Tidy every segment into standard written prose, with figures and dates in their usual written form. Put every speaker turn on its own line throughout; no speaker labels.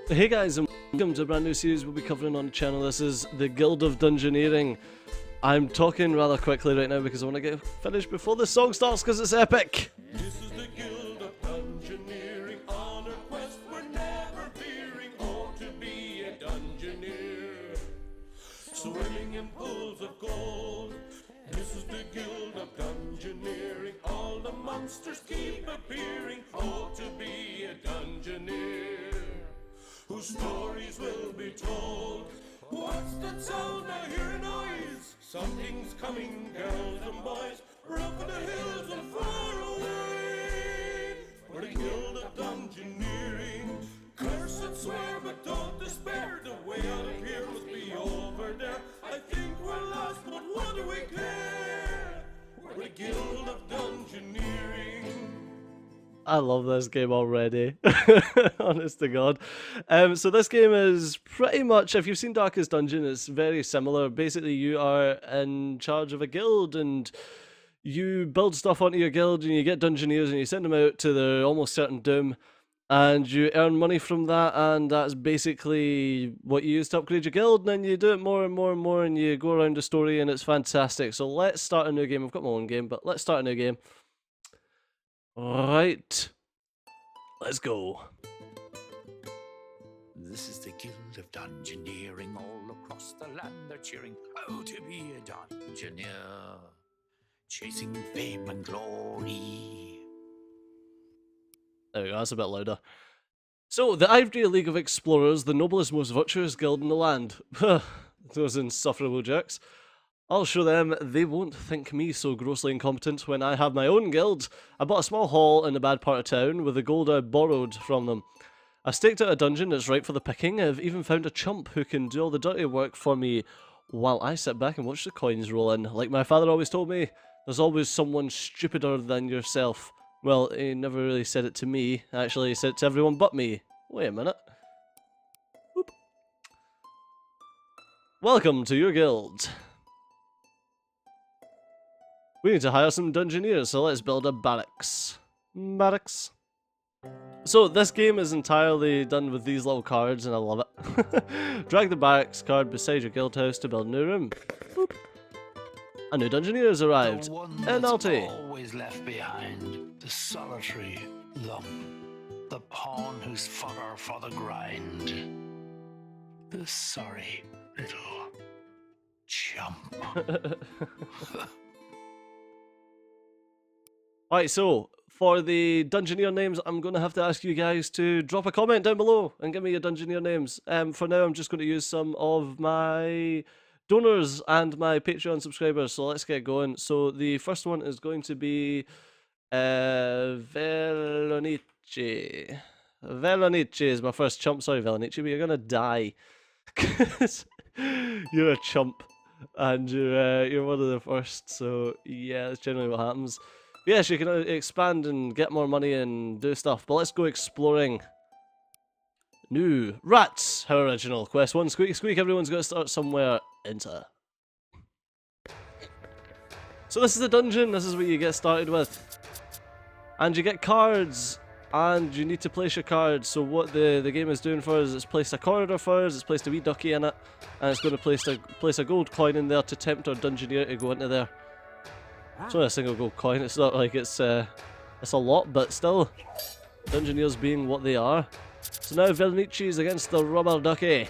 Hey guys, and welcome to a brand new series we'll be covering on the channel. This is the Guild of Dungeoneering. I'm talking rather quickly right now because I want to get finished before the song starts because it's epic.
This is the Guild of Dungeoneering, on a quest we're never fearing, oh to be a dungeoneer, swimming in pools of gold. This is the Guild of Dungeoneering, all the monsters keep appearing, oh to be a dungeoneer, whose stories will be told. What's that sound? I hear a noise. Something's coming, girls and boys, run for the hills and far away. We're the Guild of Dungeoneering. Curse and swear, but don't despair. The way out of here must be over there. I think we're lost, but what do we care? We're the Guild of Dungeoneering.
I love this game already, honest to God. So this game is pretty much, if you've seen Darkest Dungeon, it's very similar. Basically, you are in charge of a guild and you build stuff onto your guild and you get dungeoneers and you send them out to their almost certain doom and you earn money from that, and that's basically what you use to upgrade your guild, and then you do it more and more and more and you go around the story and it's fantastic. So let's start a new game. I've got my own game, but let's start a new game. Right, let's go.
This is the Guild of Dungeoneering, all across the land they're cheering, oh to be a dungeoneer, chasing fame and glory.
There we go, that's a bit louder. So, the Ivory League of Explorers, the noblest, most virtuous guild in the land. Those insufferable jerks. I'll show them they won't think me so grossly incompetent when I have my own guild. I bought a small hall in a bad part of town with the gold I borrowed from them. I staked out a dungeon that's right for the picking. I've even found a chump who can do all the dirty work for me while I sit back and watch the coins roll in. Like my father always told me, there's always someone stupider than yourself. Well, he never really said it to me. Actually, he said it to everyone but me. Wait a minute. Whoop. Welcome to your guild. We need to hire some dungeoneers, so let's build a barracks. Barracks. So this game is entirely done with these little cards, and I love it. Drag the barracks card beside your guild house to build a new room. Boop. A new dungeoneer has arrived.
The one
NLT.
that's always left behind, the solitary lump, the pawn who's fodder for the grind, the sorry little chump.
Alright, so for the dungeoneer names, I'm going to have to ask you guys to drop a comment down below and give me your dungeoneer names. For now, I'm just going to use some of my donors and my Patreon subscribers, so let's get going. So the first one is going to be Velonice. Velonice is my first chump. Sorry, Velonice, but you're going to die. Because you're a chump and you're one of the first, so yeah, that's generally what happens. Yes, you can expand and get more money and do stuff, but let's go exploring. New rats, how original. Quest 1, squeak squeak, everyone's got to start somewhere. Enter. So this is a dungeon, this is what you get started with. And you get cards, and you need to place your cards. So what the game is doing for us is it's placed a corridor for us, it's placed a wee ducky in it, and it's going to place a gold coin in there to tempt our dungeoneer to go into there. It's only a single gold coin, it's not like it's a lot, but still, dungeoneers being what they are. So now Velonice is against the rubber ducky.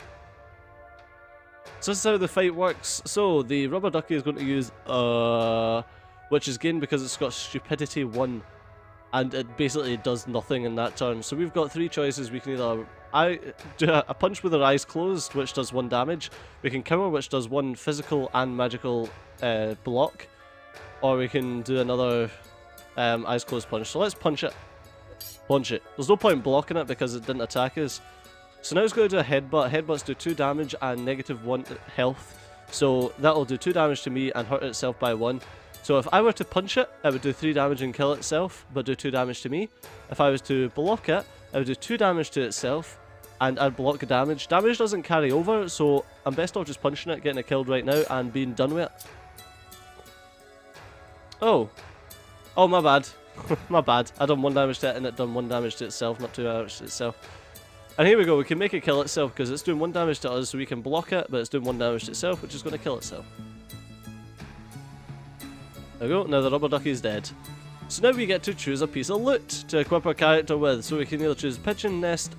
So this is how the fight works. So the rubber ducky is going to use which is gained because it's got stupidity 1, and it basically does nothing in that turn. So we've got 3 choices. We can either do a punch with our eyes closed, which does 1 damage. We can cower, which does 1 physical and magical block. Or we can do another eyes closed punch. So let's punch it. Punch it. There's no point blocking it because it didn't attack us. So now it's going to do a headbutt. Headbutts do 2 damage and -1 health. So that'll do 2 damage to me and hurt itself by 1. So if I were to punch it, it would do 3 damage and kill itself, but do 2 damage to me. If I was to block it, it would do 2 damage to itself, and I'd block the damage. Damage doesn't carry over, so I'm best off just punching it, getting it killed right now, and being done with it. Oh, my bad. My bad. I done 1 damage to it and it done 1 damage to itself, not 2 damage to itself. And here we go, we can make it kill itself because it's doing 1 damage to us, so we can block it, but it's doing 1 damage to itself, which is going to kill itself. There we go, now the rubber ducky is dead. So now we get to choose a piece of loot to equip our character with, so we can either choose pigeon nest,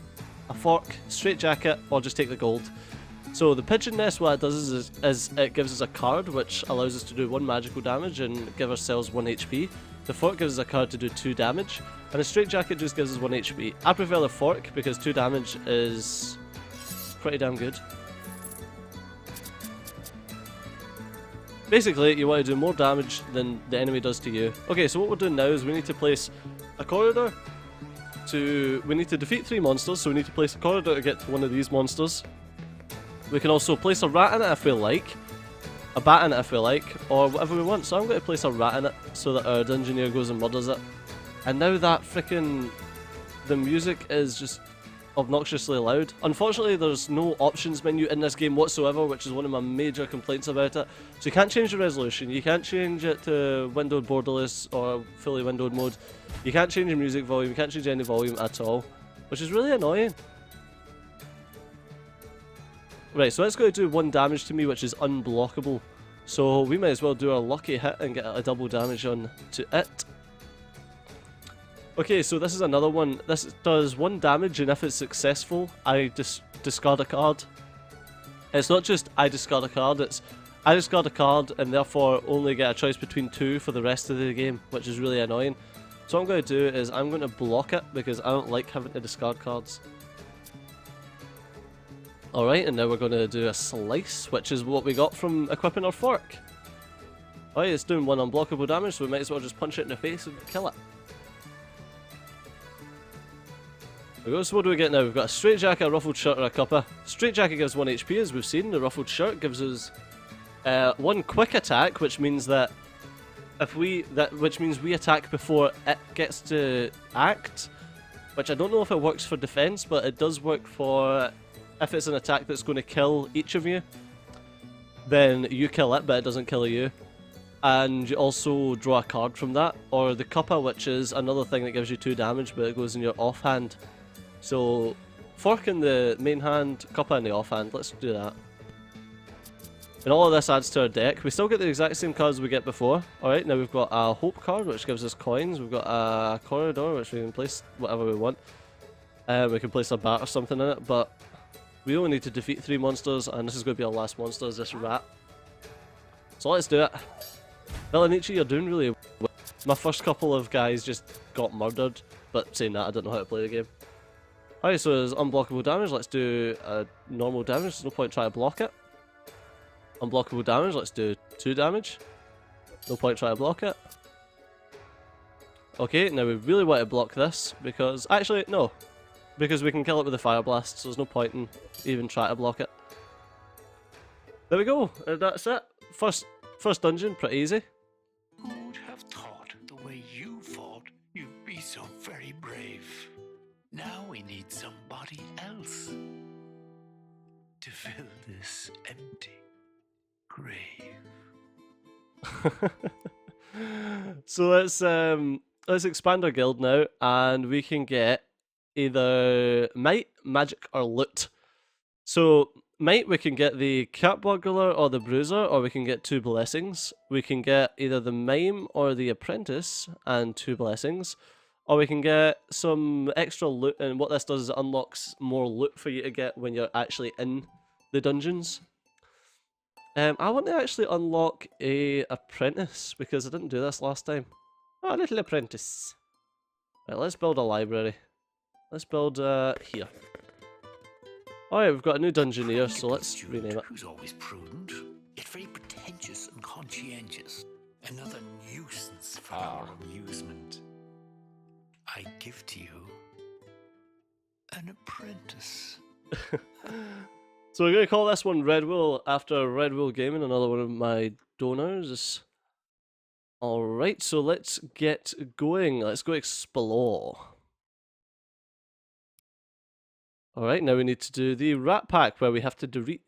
a fork, straitjacket, or just take the gold. So the pigeon nest, what it does is it gives us a card which allows us to do 1 magical damage and give ourselves 1 HP. The fork gives us a card to do 2 damage, and the straitjacket just gives us 1 HP. I prefer the fork because 2 damage is pretty damn good. Basically, you want to do more damage than the enemy does to you. Okay, so what we're doing now is we need to place a corridor we need to defeat 3 monsters, so we need to place a corridor to get to one of these monsters. We can also place a rat in it if we like, a bat in it if we like, or whatever we want. So I'm going to place a rat in it so that our dungeoneer goes and murders it. And now that the music is just obnoxiously loud. Unfortunately, there's no options menu in this game whatsoever, which is one of my major complaints about it. So you can't change the resolution, you can't change it to windowed borderless or fully windowed mode. You can't change the music volume, you can't change any volume at all, which is really annoying. Right, so it's going to do 1 damage to me, which is unblockable. So we might as well do our lucky hit and get a double damage on to it. Okay, so this is another one. This does 1 damage, and if it's successful, I discard a card. It's not just I discard a card, it's I discard a card and therefore only get a choice between 2 for the rest of the game, which is really annoying. So what I'm going to do is I'm going to block it because I don't like having to discard cards. Alright, and now we're going to do a slice, which is what we got from equipping our fork. Alright, it's doing 1 unblockable damage, so we might as well just punch it in the face and kill it. There we go, so what do we get now? We've got a straitjacket, a ruffled shirt, or a cuppa. Straitjacket gives 1 HP, as we've seen. The ruffled shirt gives us 1 quick attack, which means that which means we attack before it gets to act. Which I don't know if it works for defense, but it does work for if it's an attack that's going to kill each of you. Then you kill it, but it doesn't kill you. And you also draw a card from that. Or the cuppa, which is another thing that gives you 2 damage, but it goes in your offhand. So, fork in the main hand, cuppa in the offhand. Let's do that. And all of this adds to our deck. We still get the exact same cards we get before. Alright, now we've got a hope card, which gives us coins. We've got a corridor, which we can place whatever we want. We can place a bat or something in it, but we only need to defeat 3 monsters, and this is going to be our last monster, is this rat. So let's do it. Villanichi, you're doing really well. My first couple of guys just got murdered, but saying that, I don't know how to play the game. Alright, so there's unblockable damage. Let's do normal damage. There's no point trying to block it. Unblockable damage. Let's do 2 damage. No point trying to block it. Okay, now we really want to block this because... Actually, no. Because we can kill it with the fire blast, so there's no point in even trying to block it. There we go. That's it. First dungeon, pretty easy.
Who would have thought the way you fought, you'd be so very brave? Now we need somebody else to fill this empty grave.
So let's expand our guild now, and we can get either might, magic, or loot. So might, we can get the cat burglar or the bruiser, or we can get 2 blessings. We can get either the mime or the apprentice and 2 blessings. Or we can get some extra loot, and what this does is it unlocks more loot for you to get when you're actually in the dungeons. I want to actually unlock a apprentice, because I didn't do this last time. Oh, a little apprentice. Right, let's build a library. Let's build here. Alright, we've got a new dungeoneer, so let's rename it.
Who's always prudent, yet very pretentious and conscientious. Another nuisance for our amusement. I give to you an apprentice.
So we're going to call this one Red Wool after Red Wool Gaming, another one of my donors. Alright, so let's get going. Let's go explore. Alright, now we need to do the Rat Pack, where we have to defeat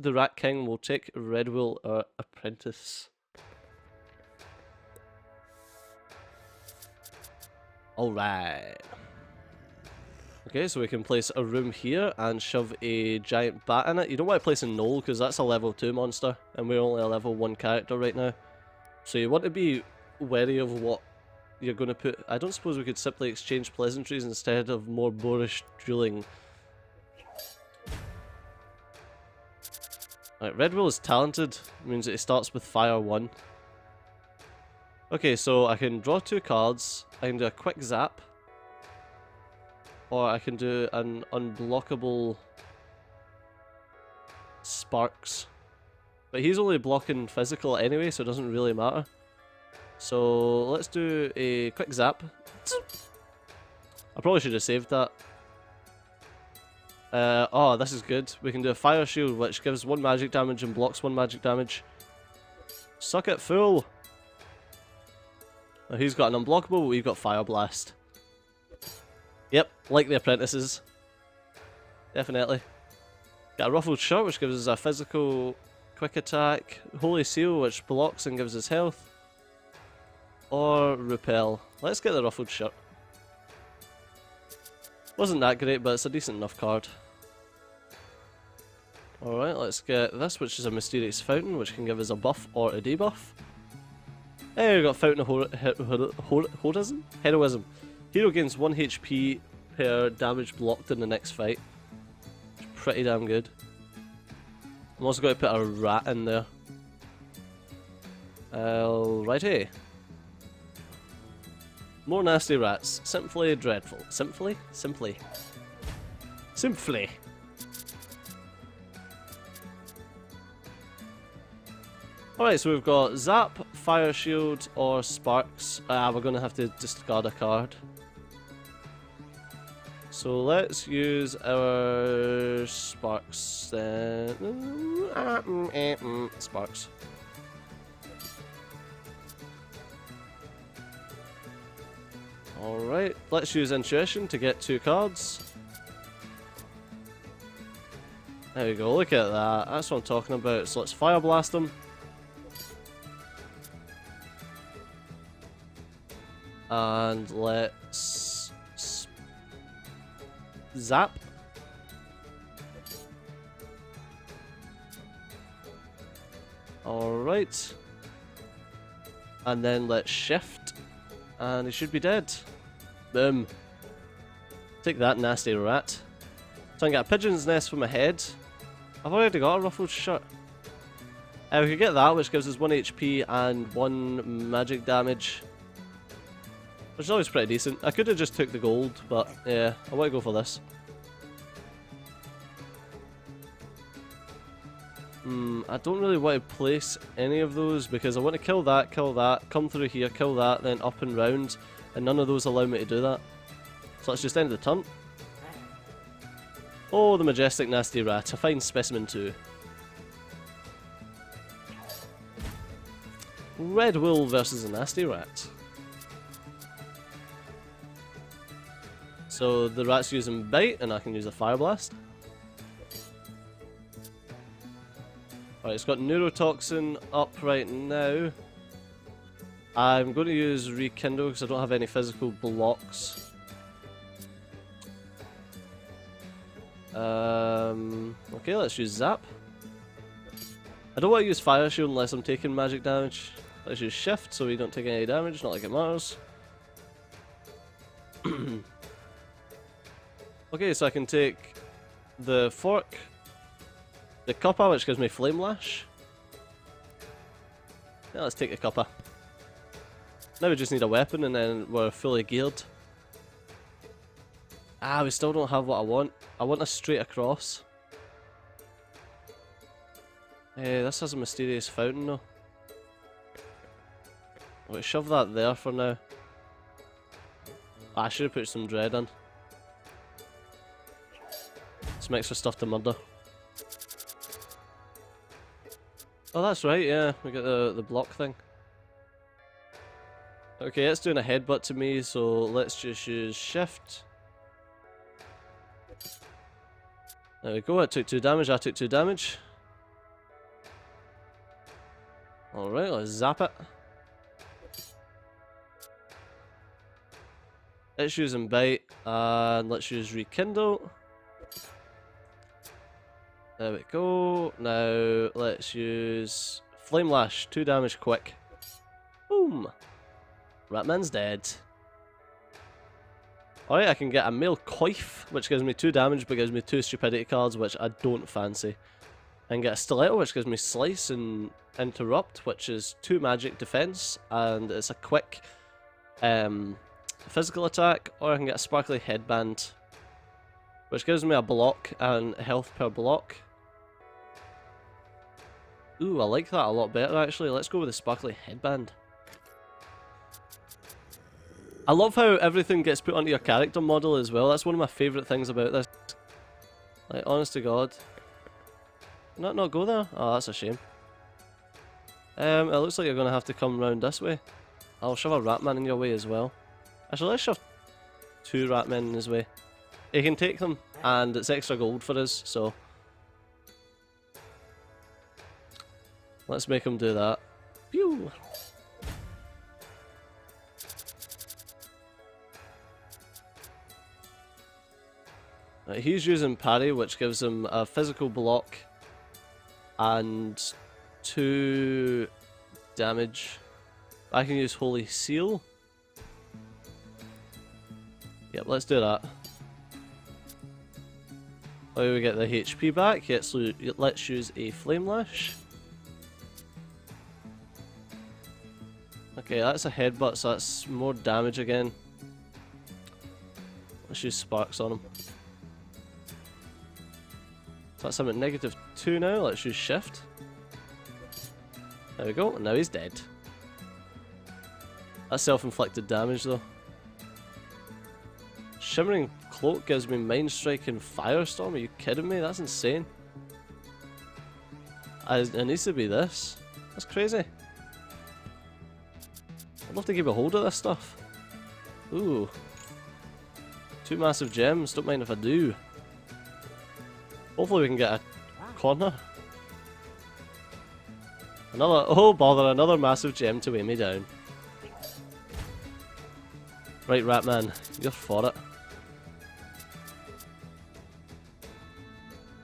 the Rat King. We'll take Red Wool, our apprentice. Alright. Okay, so we can place a room here and shove a giant bat in it. You don't want to place a gnoll because that's a level 2 monster and we're only a level 1 character right now. So you want to be wary of what you're going to put. I don't suppose we could simply exchange pleasantries instead of more boorish dueling. Right, Red Will is talented, means that he starts with fire 1. Okay, so I can draw 2 cards, I can do a quick zap, or I can do an unblockable sparks. But he's only blocking physical anyway, so it doesn't really matter. So let's do a quick zap. I probably should have saved that. Oh, this is good. We can do a fire shield, which gives 1 magic damage and blocks 1 magic damage. Suck it, fool! Now he's got an unblockable, we've got fire blast. Yep, like the apprentices. Definitely. Got a ruffled shirt, which gives us a physical quick attack. Holy seal, which blocks and gives us health. Or repel. Let's get the ruffled shirt. Wasn't that great, but it's a decent enough card. Alright, let's get this, which is a mysterious fountain, which can give us a buff or a debuff. Hey, we got Fountain of Heroism. Hero gains 1 HP per damage blocked in the next fight. Pretty damn good. I'm also going to put a rat in there. Alrighty. More nasty rats. Simply dreadful. Simply? Simply. Simply. Alright, so we've got Zap, Fire Shield, or Sparks. We're going to have to discard a card. So let's use our Sparks then. Sparks. Alright, let's use Intuition to get 2 cards. There we go, look at that. That's what I'm talking about. So let's Fire Blast them. And let's zap. Alright. And then let's shift. And he should be dead. Boom. Take that, nasty rat. So I can get a pigeon's nest for my head. I've already got a ruffled shirt. We could get that, which gives us 1 HP and 1 magic damage. Which is always pretty decent. I could have just took the gold, but yeah, I want to go for this. I don't really want to place any of those because I want to kill that, come through here, kill that, then up and round, and none of those allow me to do that. So let's just end the turn. Oh, the majestic nasty rat, a fine specimen too. Red Will versus a nasty rat. So the rat's using bite, and I can use a fire blast. Alright, it's got neurotoxin up right now. I'm going to use rekindle because I don't have any physical blocks. Okay, let's use zap. I don't want to use fire shield unless I'm taking magic damage. Let's use shift so we don't take any damage, not like it matters. Okay, so I can take the fork, the cuppa, which gives me flame lash. Yeah, let's take the cuppa. Now we just need a weapon and then we're fully geared. We still don't have what I want. I want a straight across. This has a mysterious fountain though. We'll shove that there for now. I should have put some dread in. Some extra stuff to murder. Oh, that's right, yeah, we got the block thing. Okay, it's doing a headbutt to me, so let's just use shift. There we go, I took 2 damage, I took 2 damage. Alright, let's zap it. Let's use Bite, and let's use Rekindle. There we go. Now let's use Flame Lash, 2 damage quick. Boom! Ratman's dead. Alright, I can get a male coif, which gives me 2 damage but gives me 2 stupidity cards, which I don't fancy. I can get a stiletto, which gives me slice and interrupt, which is 2 magic defense, and it's a quick physical attack. Or I can get a sparkly headband, which gives me a block and health per block. Ooh, I like that a lot better actually. Let's go with the sparkly headband. I love how everything gets put onto your character model as well. That's one of my favourite things about this. Like, honest to God. Can that not go there? Oh, that's a shame. It looks like you're going to have to come round this way. I'll shove a Ratman in your way as well. Actually, let's shove 2 Ratmen in his way. He can take them, and it's extra gold for us, so... let's make him do that. Pew! Right, he's using parry, which gives him a physical block and 2 damage. I can use Holy Seal. Yep, let's do that. How do we get the HP back? Yes, so let's use a Flame Lash. Okay, that's a headbutt, so that's more damage again. Let's use Sparks on him. So that's him at -2 now. Let's use Shift. There we go, and now he's dead. That's self-inflicted damage though. Shimmering Cloak gives me Mind Strike and Firestorm. Are you kidding me? That's insane. It needs to be this. That's crazy. I'd love to keep a hold of this stuff. Ooh. 2 massive gems. Don't mind if I do. Hopefully we can get a corner. Another, oh bother, another massive gem to weigh me down. Right, Ratman, you're for it.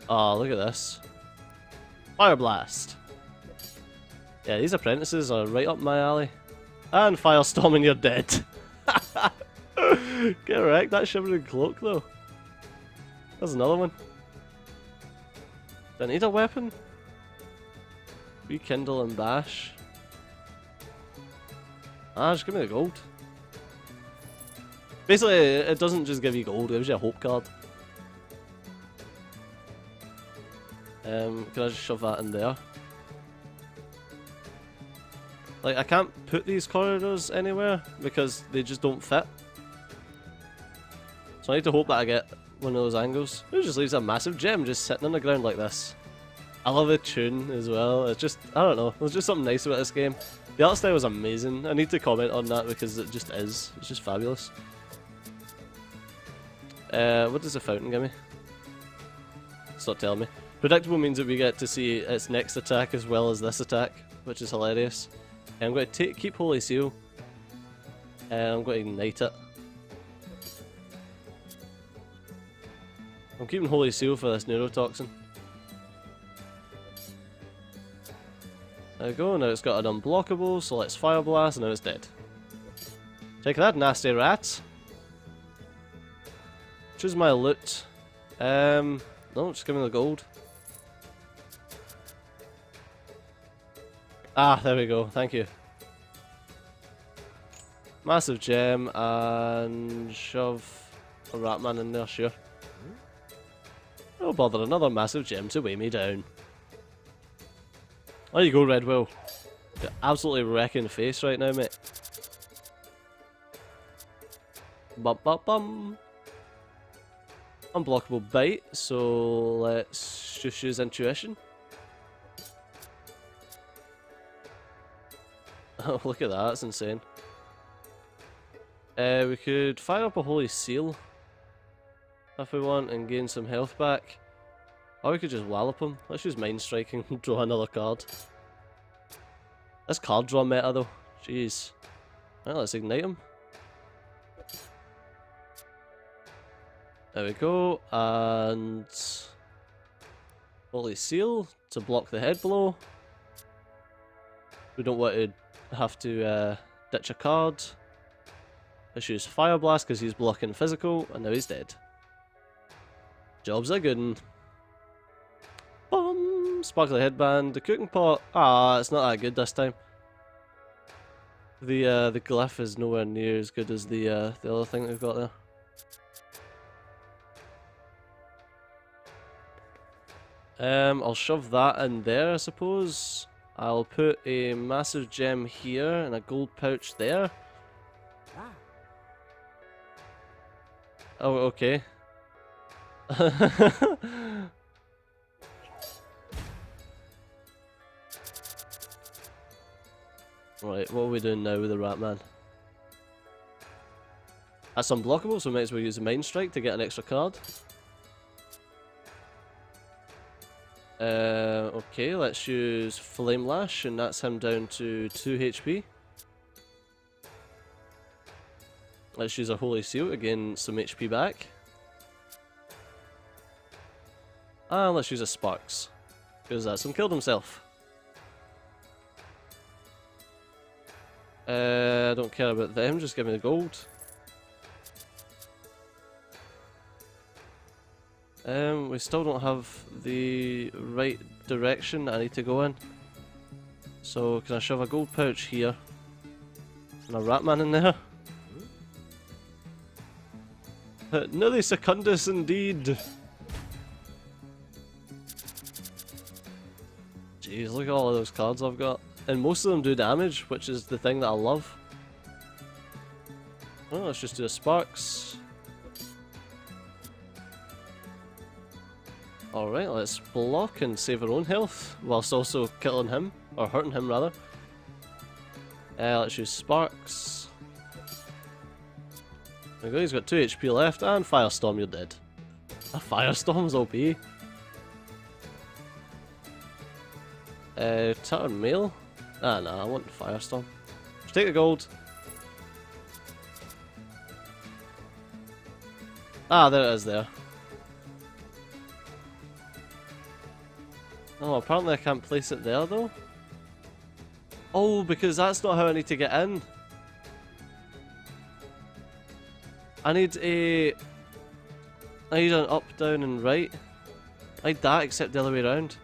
Oh, look at this. Fire Blast. Yeah, these apprentices are right up my alley. And Firestorm and you're dead. Get wrecked, that Shimmering Cloak though. There's another one. Do I need a weapon? Rekindle and Bash. Ah, just give me the gold. Basically, it doesn't just give you gold, it gives you a hope card. Can I just shove that in there? Like, I can't put these corridors anywhere because they just don't fit. So I need to hope that I get one of those angles. It just leaves a massive gem just sitting on the ground like this. I love the tune as well. It's just, I don't know, there's just something nice about this game. The art style is amazing. I need to comment on that because it just is. It's just fabulous. What does the fountain give me? It's not telling me. Predictable means that we get to see its next attack as well as this attack, which is hilarious. I'm going to keep Holy Seal. I'm going to ignite it. I'm keeping Holy Seal for this neurotoxin. There we go, now it's got an unblockable, so let's Fire Blast, and now it's dead. Take that, nasty rat. Choose my loot. No, just give me the gold. Ah, there we go, thank you. Massive gem, and shove a Ratman in there, sure. Oh bother, another massive gem to weigh me down. There you go, Redwill. You're absolutely wrecking face right now, mate. Bum bum bum. Unblockable Bite, so let's just use Intuition. Oh, look at that, that's insane. We could fire up a Holy Seal if we want and gain some health back. Or we could just wallop him. Let's use Mind Striking and draw another card. This card draw meta though. Jeez. Well, let's ignite him. There we go, and Holy Seal to block the head blow. We don't want to have to ditch a card. Let's use Fire Blast because he's blocking physical, and now he's dead. Job's a good one. Boom! Sparkly Headband, the Cooking Pot. Ah, it's not that good this time. The glyph is nowhere near as good as the other thing that we've got there. I'll shove that in there, I suppose. I'll put a massive gem here and a gold pouch there. Oh, okay. Right, what are we doing now with the Rat Man? That's unblockable, so we might as well use a Mind Strike to get an extra card. Okay, let's use Flame Lash, and that's him down to 2 HP. Let's use a Holy Seal to gain some HP back. And let's use a Sparks, because that's him killed himself. I don't care about them, just give me the gold. We still don't have the right direction I need to go in. So can I shove a gold pouch here? And a Ratman in there? Nilly Secundus indeed! Jeez, look at all of those cards I've got. And most of them do damage, which is the thing that I love. Well, let's just do a Sparks. Alright, let's block and save our own health, whilst also killing him, or hurting him rather. Let's use Sparks. There we go, he's got 2 HP left, and Firestorm, you're dead. A Firestorm's OP. Tattered Mail? Ah, no, I want Firestorm. Just take the gold. Ah, there it is there. Oh, apparently I can't place it there though. Oh, because that's not how I need to get in. I need an up, down and right. I need that except the other way around.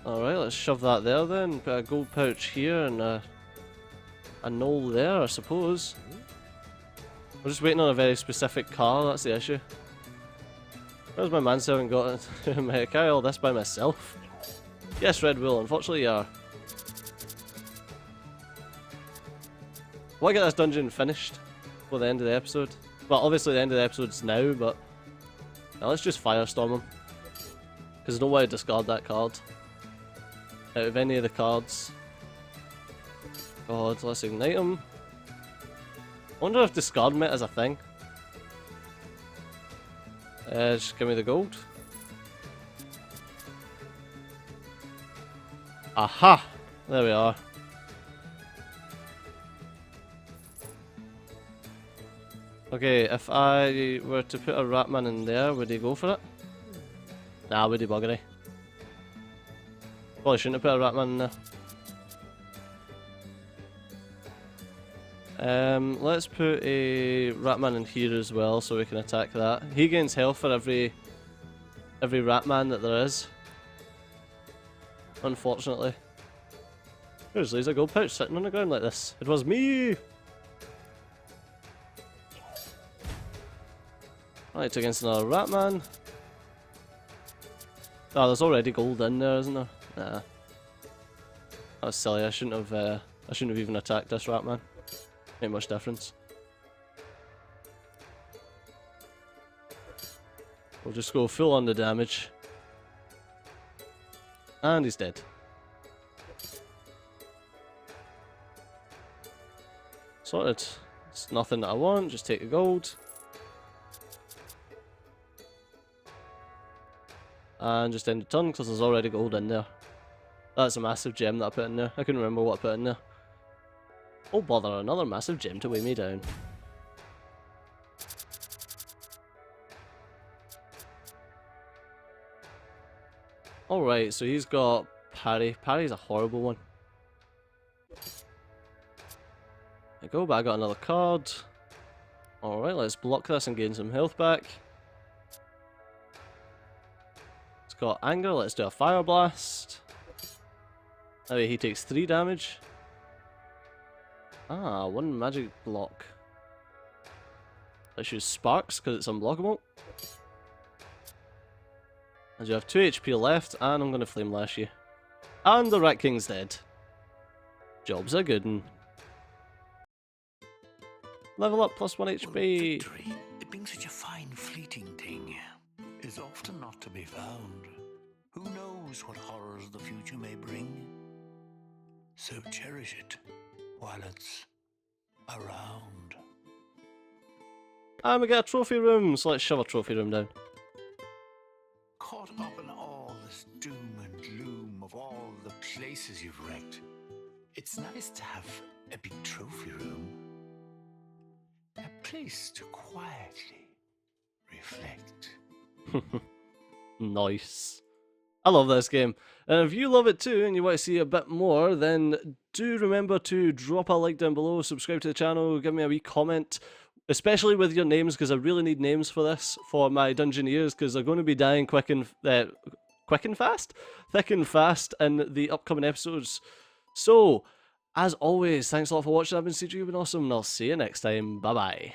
Alright, let's shove that there then. Put a gold pouch here and a knoll there, I suppose. We're just waiting on a very specific car, that's the issue. Where's my manservant got it? I carry all this by myself? Yes, Red Wool, unfortunately you are. I want to get this dungeon finished for the end of the episode. Well, obviously the end of the episode's now, but let's just Firestorm him. Because I don't want to discard that card. Out of any of the cards. God, let's ignite him. I wonder if discarding it is a thing. Just give me the gold. Aha! There we are. Okay, if I were to put a Ratman in there, would he go for it? Nah, would he buggery? Probably shouldn't have put a Ratman in there. Let's put a Ratman in here as well so we can attack that. He gains health for every Ratman that there is. Unfortunately. There's a gold pouch sitting on the ground like this. It was me! Right, against another Ratman. Oh, there's already gold in there, isn't there? Nah. That was silly, I shouldn't have even attacked this Ratman. Ain't much difference. We'll just go full on the damage. And he's dead. Sorted. It's nothing that I want, just take the gold. And just end the turn because there's already gold in there. That's a massive gem that I put in there. I couldn't remember what I put in there. Oh bother, another massive gem to weigh me down. Alright, so he's got parry. Parry's a horrible one. There you go, but I got another card. Alright, let's block this and gain some health back. It's got anger, let's do a fire blast. That way he takes 3 damage. Ah, 1 magic block. Let's use sparks because it's unblockable. And you have 2 HP left, and I'm going to flame lash you. And the Rat King's dead. Job's a good one. Level up plus 1 HP.
Well, victory, it being such a fine fleeting thing, is often not to be found. Who knows what horrors the future may bring? So cherish it while it's around.
And we get a trophy room, so let's shove a trophy room down.
Caught up in all this doom and gloom of all the places you've wrecked, it's nice to have a big trophy room. A place to quietly reflect.
Nice. I love this game. And if you love it too and you want to see a bit more, then do remember to drop a like down below, subscribe to the channel, give me a wee comment, especially with your names, because I really need names for this, for my Dungeoneers, because they're going to be dying thick and fast in the upcoming episodes. So, as always, thanks a lot for watching. I've been CG, you've been awesome, and I'll see you next time. Bye bye.